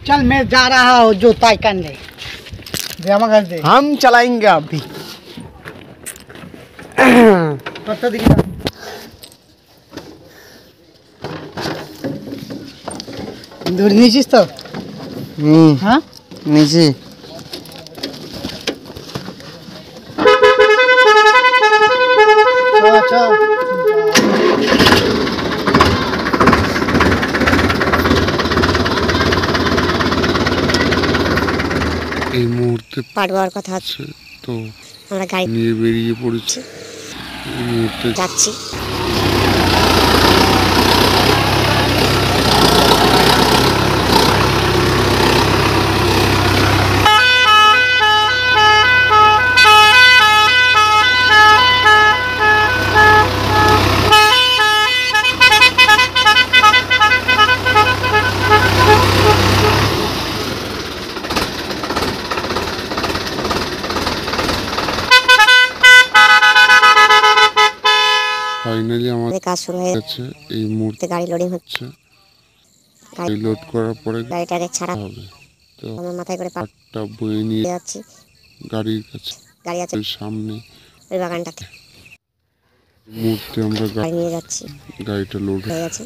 चल मैं जा रहा हूँ जूता करने हम चलाएंगे अभी पता दिखा दूर नीचे तो हाँ नीचे এই মুহূর্তে পাড়বার কথা আছে তো আমরা গাড়ি নিয়ে বেরিয়ে পড়েছি এই মুহূর্তে যাচ্ছি ফাইনালি আমাদের কাজ শুরু হয়ে গেছে এই মুহূর্তে গাড়ি লোডিং হচ্ছে গাড়ি লোড করার পরে গাড়িটাকে ছাড়া হবে তো আমার মাথায় করে পাটটা বয়ে নিয়ে যাচ্ছি গাড়ির কাছে গাড়ি আছে ওই সামনে ওই বাগানটাতে মুহূর্তে আমরা গাড়ি নিয়ে যাচ্ছি গাড়িটা লোড হয়ে গেছে